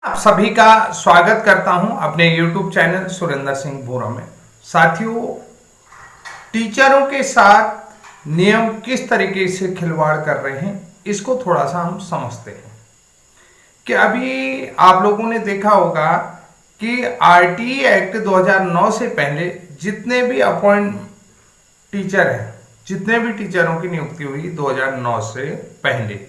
आप सभी का स्वागत करता हूं अपने YouTube चैनल सुरेंद्र सिंह बोरा में। साथियों, टीचरों के साथ नियम किस तरीके से खिलवाड़ कर रहे हैं, इसको थोड़ा सा हम समझते हैं। कि अभी आप लोगों ने देखा होगा कि आरटीई एक्ट 2009 से पहले जितने भी अपॉइंट टीचर हैं, जितने भी टीचरों की नियुक्ति हुई 2009 से पहले,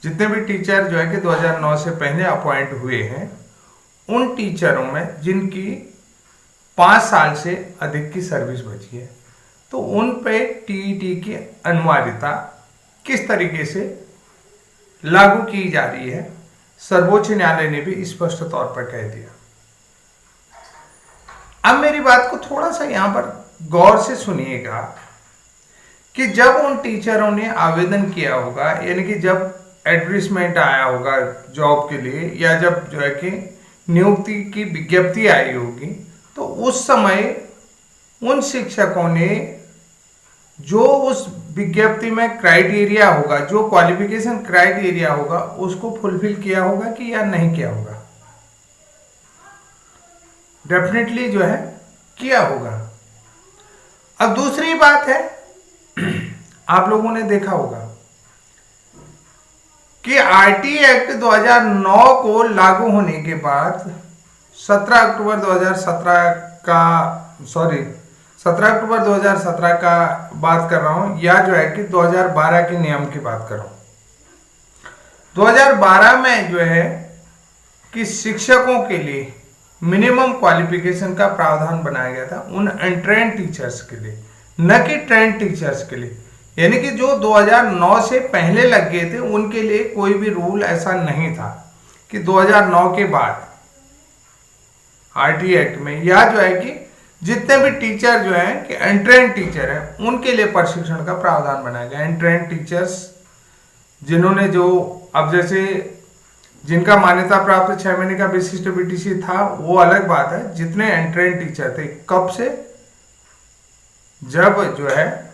जितने भी टीचर जो है कि 2009 से पहले अपॉइंट हुए हैं, उन टीचरों में जिनकी 5 साल से अधिक की सर्विस बची है, तो उन पे टीईटी की अनिवार्यता किस तरीके से लागू की जा रही है, सर्वोच्च न्यायालय ने भी स्पष्ट तौर पर कह दिया। अब मेरी बात को थोड़ा सा यहां पर गौर से सुनिएगा कि जब उन टीचरों ने आवेदन किया होगा, यानी कि जब एडवर्टाइजमेंट आया होगा जॉब के लिए, या जब जो है कि नियुक्ति की विज्ञप्ति आई होगी, तो उस समय उन शिक्षकों ने जो उस विज्ञप्ति में क्राइटेरिया होगा, जो क्वालिफिकेशन क्राइटेरिया होगा, उसको फुलफिल किया होगा कि या नहीं किया होगा। डेफिनेटली जो है किया होगा। अब दूसरी बात है, आप लोगों ने देखा होगा कि आरटीई एक्ट 2009 को लागू होने के बाद 17 अक्टूबर 2017 का बात कर रहा हूं, या जो है कि 2012 के नियम की बात कर रहा हूं। 2012 में जो है कि शिक्षकों के लिए मिनिमम क्वालिफिकेशन का प्रावधान बनाया गया था उन अनट्रेन्ड टीचर्स के लिए, न कि ट्रेंड टीचर्स के लिए। यानी कि जो 2009 से पहले लग गए थे उनके लिए कोई भी रूल ऐसा नहीं था कि 2009 के बाद आरटीई एक्ट में, या जो है कि जितने भी टीचर जो हैं कि अनट्रेन्ड टीचर हैं उनके लिए प्रशिक्षण का प्रावधान बनाया गया। अनट्रेन्ड टीचर्स जिन्होंने जो अब जैसे जिनका मान्यता प्राप्त 6 महीने का विशिष्ट बीटीसी था वो अलग बात है। जितने अनट्रेन्ड टीचर थे, कब से, जब जो है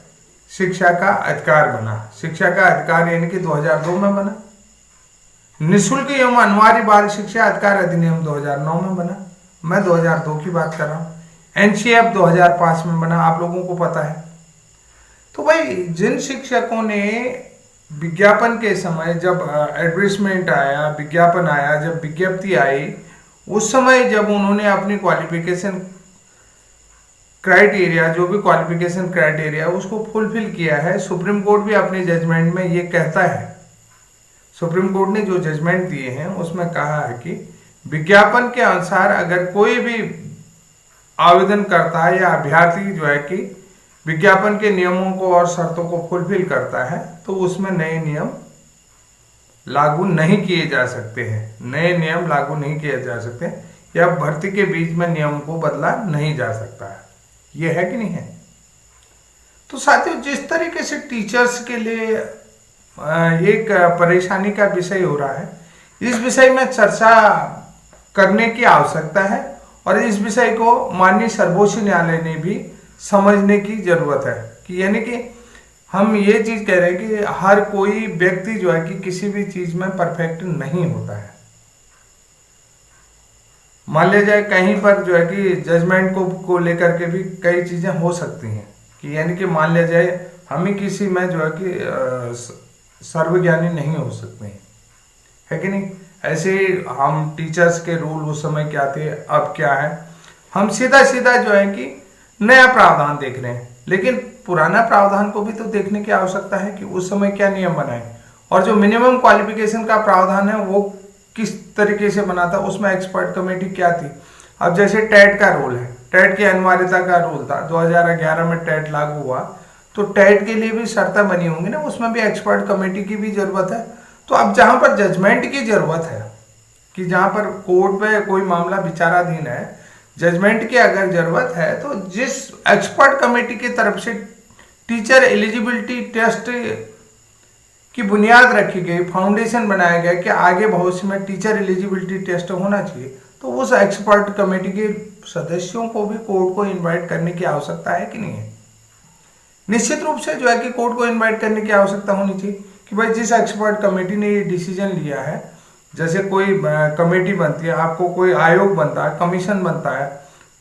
शिक्षा का अधिकार बना, शिक्षा का अधिकार यानी कि 2002 में बना। निःशुल्क एवं अनिवार्य बाल शिक्षा अधिकार अधिनियम 2009 में बना, मैं 2002 की बात कर रहा हूँ। एनसीएफ 2005 में बना, आप लोगों को पता है। तो भाई, जिन शिक्षकों ने विज्ञापन के समय, जब एडवर्टाइजमेंट आया, विज्ञापन आया, जब विज्ञप्ति आई, उस समय जब उन्होंने अपनी क्वालिफिकेशन क्राइटेरिया, जो भी क्वालिफिकेशन क्राइटेरिया उसको फुलफिल किया है, सुप्रीम कोर्ट भी अपने जजमेंट में ये कहता है, सुप्रीम कोर्ट ने जो जजमेंट दिए हैं उसमें कहा है कि विज्ञापन के अनुसार अगर कोई भी आवेदन करता है या अभ्यर्थी जो है कि विज्ञापन के नियमों को और शर्तों को फुलफिल करता है, तो उसमें नए नियम लागू नहीं किए जा सकते हैं, नए नियम लागू नहीं किए जा सकते, या भर्ती के बीच में नियम को बदला नहीं जा सकता है। ये है कि नहीं है? तो साथियों, जिस तरीके से टीचर्स के लिए एक परेशानी का विषय हो रहा है, इस विषय में चर्चा करने की आवश्यकता है, और इस विषय को माननीय सर्वोच्च न्यायालय ने भी समझने की जरूरत है। कि यानी कि हम ये चीज कह रहे हैं कि हर कोई व्यक्ति जो है कि किसी भी चीज में परफेक्ट नहीं होता है। मान लिया जाए कहीं पर जो है कि जजमेंट को लेकर के भी कई चीजें हो सकती हैं, कि यानी कि मान लिया जाए हम ही किसी में जो है कि सर्वज्ञानी नहीं हो सकते हैं, है कि नहीं? ऐसे हम टीचर्स के रूल उस समय क्या थे, अब क्या है, हम सीधा सीधा जो है कि नया प्रावधान देख रहे हैं, लेकिन पुराना प्रावधान को भी तो देखने की आवश्यकता है कि उस समय क्या नियम बनाए, और जो मिनिमम क्वालिफिकेशन का प्रावधान है वो किस तरीके से बना था, उसमें एक्सपर्ट कमेटी क्या थी। अब जैसे टेट का रूल है, टेट की अनिवार्यता का रूल था, 2011 में टेट लागू हुआ, तो टेट के लिए भी शर्तें बनी होंगी ना, उसमें भी एक्सपर्ट कमेटी की भी जरूरत है। तो अब जहां पर जजमेंट की जरूरत है, कि जहां पर कोर्ट में कोई मामला विचाराधीन है, जजमेंट की अगर जरूरत है, तो जिस एक्सपर्ट कमेटी की तरफ से टीचर एलिजिबिलिटी टेस्ट की बुनियाद रखी गई, फाउंडेशन बनाया गया कि आगे भविष्य में टीचर एलिजिबिलिटी टेस्ट होना चाहिए, तो उस एक्सपर्ट कमेटी के सदस्यों को भी कोर्ट को इनवाइट करने की आवश्यकता है कि नहीं है? निश्चित रूप से जो है कि कोर्ट को इनवाइट करने की आवश्यकता होनी चाहिए कि भाई जिस एक्सपर्ट कमेटी ने ये डिसीजन लिया है जैसे कोई कमेटी बनती है, आपको कोई आयोग बनता है, कमीशन बनता है,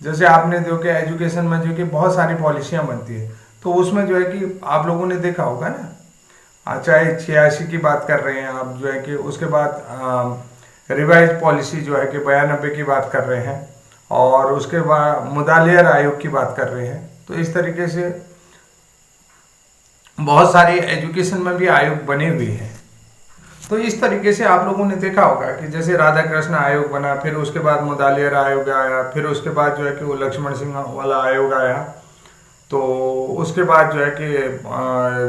जैसे आपने जो कि एजुकेशन में जो कि बहुत सारी पॉलिसियां बनती है, तो उसमें जो है कि आप लोगों ने देखा होगा ना, चाहे 86 की बात कर रहे हैं आप जो है कि, उसके बाद रिवाइज पॉलिसी जो है कि 92 की बात कर रहे हैं, और उसके बाद मुदालियर आयोग की बात कर रहे हैं। तो इस तरीके से बहुत सारी एजुकेशन में भी आयोग बने हुए हैं। तो इस तरीके से आप लोगों ने देखा होगा कि जैसे राधा कृष्ण आयोग बना, फिर उसके बाद मुदालियर आयोग आया, फिर उसके बाद जो है कि वो लक्ष्मण सिंह वाला आयोग आया, तो उसके बाद जो है कि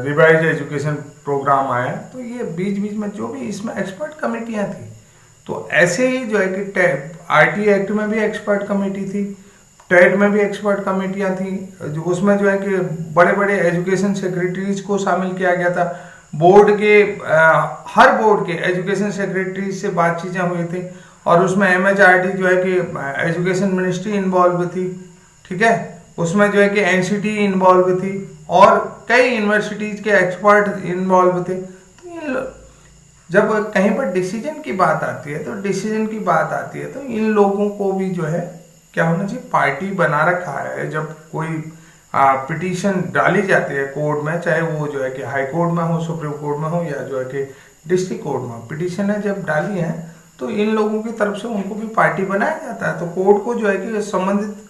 रिवाइज एजुकेशन प्रोग्राम आया। तो ये बीच बीच में जो भी इसमें एक्सपर्ट कमेटियां थी, तो ऐसे ही जो है कि आरटी एक्ट में भी एक्सपर्ट कमेटी थी, टेट में भी एक्सपर्ट कमेटियां थी, जो उसमें जो है कि बड़े बड़े एजुकेशन सेक्रेटरीज को शामिल किया गया था। बोर्ड के हर बोर्ड के एजुकेशन सेक्रेटरी से बातचीतें हुई थी, और उसमें एमएचआरडी जो है कि एजुकेशन मिनिस्ट्री इन्वॉल्व थी, ठीक है, उसमें जो है कि एनसीटी इन्वॉल्व थी, और कई यूनिवर्सिटीज के एक्सपर्ट इन्वॉल्व थे। तो जब कहीं पर डिसीजन की बात आती है, तो डिसीजन की बात आती है, तो इन लोगों को भी जो है क्या होना चाहिए, पार्टी बना रखा है। जब कोई पिटीशन डाली जाती है कोर्ट में, चाहे वो जो है कि हाई कोर्ट में हो, सुप्रीम कोर्ट में हो, या जो है कि डिस्ट्रिक्ट कोर्ट में, पिटीशन है जब डाली है, तो इन लोगों की तरफ से उनको भी पार्टी बनाया जाता है। तो कोर्ट को जो है कि संबंधित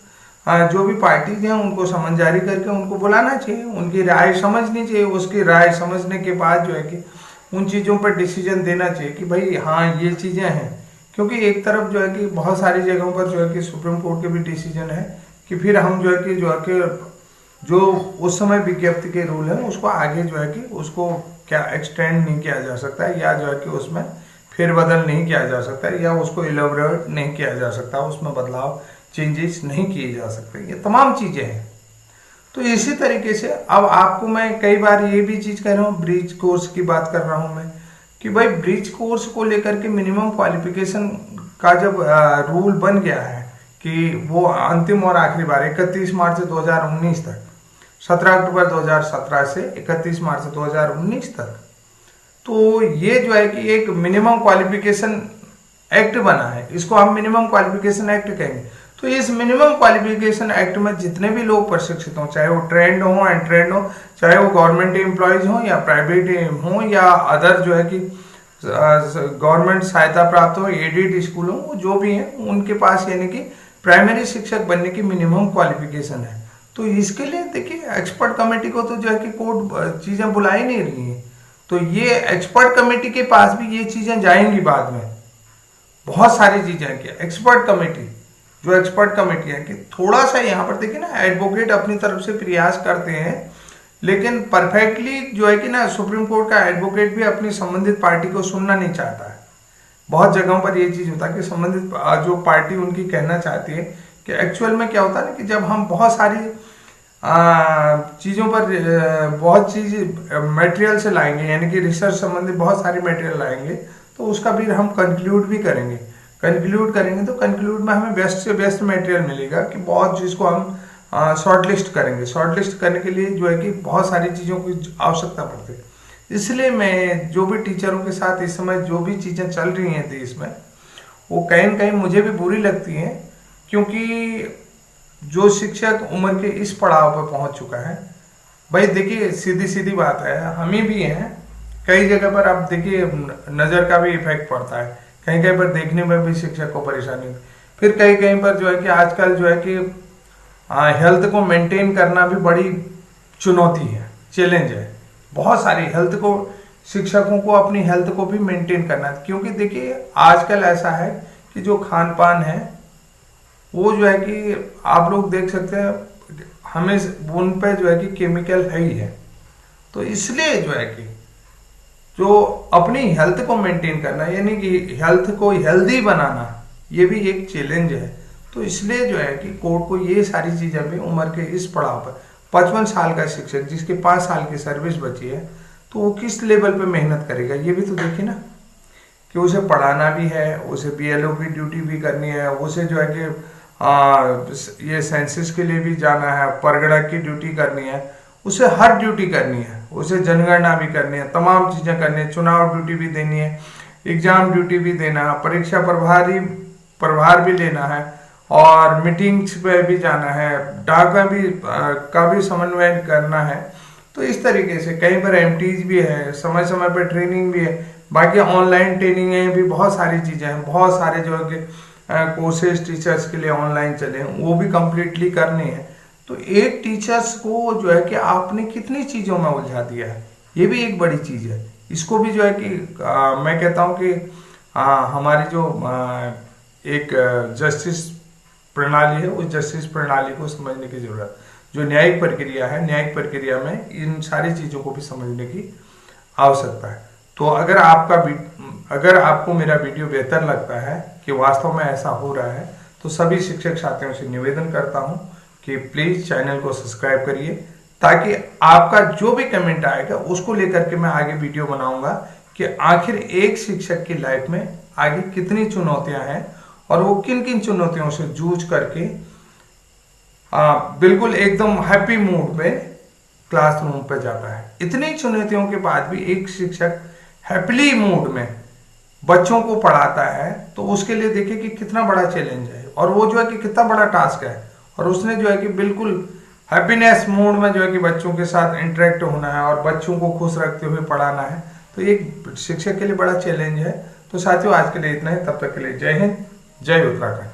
जो भी पार्टीज हैं उनको समन जारी करके उनको बुलाना चाहिए, उनकी राय समझनी चाहिए, उसकी राय समझने के बाद जो है कि उन चीज़ों पर डिसीजन देना चाहिए कि भाई हाँ ये चीज़ें हैं। क्योंकि एक तरफ जो है कि बहुत सारी जगहों पर जो है कि सुप्रीम कोर्ट के भी डिसीजन है कि फिर हम जो है कि जो उस समय विज्ञप्ति के रूल है उसको आगे जो है कि उसको क्या एक्सटेंड नहीं किया जा सकता है, या जो है कि उसमें फेरबदल नहीं किया जा सकता है, या उसको इलेबोरेट नहीं किया जा सकता, उसमें बदलाव चेंजेस नहीं किए जा सकते। ये तमाम चीज़ें हैं। तो इसी तरीके से अब आपको मैं कई बार ये भी चीज़ कह रहा हूँ, ब्रिज कोर्स की बात कर रहा हूँ मैं, कि भाई ब्रिज कोर्स को लेकर के मिनिमम क्वालिफिकेशन का जब रूल बन गया है कि वो अंतिम और आखिरी बार 31 मार्च 2019 तक, 17 अक्टूबर 2017 से 31 मार्च 2019 तक, तो ये जो है कि एक मिनिमम क्वालिफिकेशन एक्ट बना है, इसको हम मिनिमम क्वालिफिकेशन एक्ट कहेंगे। तो इस मिनिमम क्वालिफिकेशन एक्ट में जितने भी लोग प्रशिक्षित हों, चाहे वो ट्रेंड हो, अनट्रेंड हो, चाहे वो गवर्नमेंट एम्प्लॉयज हो या प्राइवेट हो, या अदर जो है कि गवर्नमेंट सहायता प्राप्त हो, एडेड स्कूल हो, जो भी हैं उनके पास यानी कि प्राइमरी शिक्षक बनने की मिनिमम क्वालिफिकेशन है। तो इसके लिए देखिए एक्सपर्ट कमेटी को तो जो है कि कोर्ट चीज़ें बुला ही नहीं रही हैं, तो ये एक्सपर्ट कमेटी के पास भी ये चीज़ें जाएंगी बाद में, बहुत सारी चीज़ें कि एक्सपर्ट कमेटी, जो एक्सपर्ट कमेटी है कि थोड़ा सा यहाँ पर देखिए ना, एडवोकेट अपनी तरफ से प्रयास करते हैं, लेकिन परफेक्टली जो है कि ना सुप्रीम कोर्ट का एडवोकेट भी अपनी संबंधित पार्टी को सुनना नहीं चाहता है। बहुत जगहों पर ये चीज़ होता है कि संबंधित जो पार्टी उनकी कहना चाहती है, कि एक्चुअल में क्या होता है ना कि जब हम बहुत सारी चीज़ों पर बहुत चीज़ मटेरियल से लाएंगे, यानी कि रिसर्च संबंधित बहुत सारी मटेरियल लाएंगे, तो उसका भी हम कंक्लूड भी करेंगे। तो कंक्लूड में हमें बेस्ट से बेस्ट मटेरियल मिलेगा कि बहुत चीज़ को हम शॉर्ट लिस्ट करेंगे। शॉर्ट लिस्ट करने के लिए जो है कि बहुत सारी चीज़ों की आवश्यकता पड़ती है। इसलिए मैं जो भी टीचरों के साथ इस समय जो भी चीज़ें चल रही हैं देश में, वो कहीं न कहीं मुझे भी बुरी लगती हैं, क्योंकि जो शिक्षक उम्र के इस पड़ाव पर पहुंच चुका है, भाई देखिए सीधी सीधी बात है, हम ही भी हैं कई जगह पर, आप देखिए नज़र का भी इफेक्ट पड़ता है, कहीं कहीं पर देखने में भी शिक्षक को परेशानी होती, फिर कहीं कहीं पर जो है कि आजकल जो है कि हेल्थ को मेंटेन करना भी बड़ी चुनौती है, चैलेंज है। बहुत सारी हेल्थ को, शिक्षकों को अपनी हेल्थ को भी मेंटेन करना है, क्योंकि देखिए आजकल ऐसा है कि जो खान पान है वो जो है कि आप लोग देख सकते हैं, हमें उन पे जो है कि केमिकल है ही है। तो इसलिए जो है कि जो अपनी हेल्थ को मेंटेन करना, यानी कि हेल्थ को हेल्दी बनाना, ये भी एक चैलेंज है। तो इसलिए जो है कि कोर्ट को ये सारी चीज़ें भी उम्र के इस पड़ाव पर, 55 साल का शिक्षक जिसके 5 साल की सर्विस बची है, तो वो किस लेवल पे मेहनत करेगा, ये भी तो देखिए ना, कि उसे पढ़ाना भी है, उसे बीएलओ की ड्यूटी भी करनी है, उसे जो है कि ये सेंसस के लिए भी जाना है, परगना की ड्यूटी करनी है, उसे हर ड्यूटी करनी है, उसे जनगणना भी करनी है, तमाम चीज़ें करनी है, चुनाव ड्यूटी भी देनी है, एग्जाम ड्यूटी भी देना, परीक्षा प्रभार भी लेना है, और मीटिंग्स पे भी जाना है, डाक में भी का भी समन्वय करना है। तो इस तरीके से कहीं पर एमटीज भी है, समय समय पर ट्रेनिंग भी है, बाकी ऑनलाइन ट्रेनिंग भी बहुत सारी चीज़ें हैं, बहुत सारे जो है कि कोर्सेज टीचर्स के लिए ऑनलाइन चले हैं, वो भी कम्प्लीटली करने हैं। तो एक टीचर्स को जो है कि आपने कितनी चीज़ों में उलझा दिया है, ये भी एक बड़ी चीज़ है। इसको भी जो है कि मैं कहता हूँ कि हमारी जो एक जस्टिस प्रणाली है, उस जस्टिस प्रणाली को समझने की जरूरत, जो न्यायिक प्रक्रिया है, न्यायिक प्रक्रिया में इन सारी चीज़ों को भी समझने की आवश्यकता है। तो अगर आपको मेरा वीडियो बेहतर लगता है कि वास्तव में ऐसा हो रहा है, तो सभी शिक्षक साथियों से निवेदन करता हूं कि प्लीज़ चैनल को सब्सक्राइब करिए, ताकि आपका जो भी कमेंट आएगा उसको लेकर के मैं आगे वीडियो बनाऊंगा कि आखिर एक शिक्षक की लाइफ में आगे कितनी चुनौतियां हैं और वो किन किन चुनौतियों से जूझ करके बिल्कुल एकदम हैप्पी मूड में क्लासरूम पे जाता है। इतनी चुनौतियों के बाद भी एक शिक्षक हैप्पीली मूड में बच्चों को पढ़ाता है, तो उसके लिए देखिए कि कितना बड़ा चैलेंज है, और वो जो है कि कितना बड़ा टास्क है, और उसने जो है कि बिल्कुल हैप्पीनेस मूड में जो है कि बच्चों के साथ इंटरेक्ट होना है और बच्चों को खुश रखते हुए पढ़ाना है। तो एक शिक्षक के लिए बड़ा चैलेंज है। तो साथियों, आज के लिए इतना ही। तब तक के लिए जय हिंद, जय उत्तराखंड।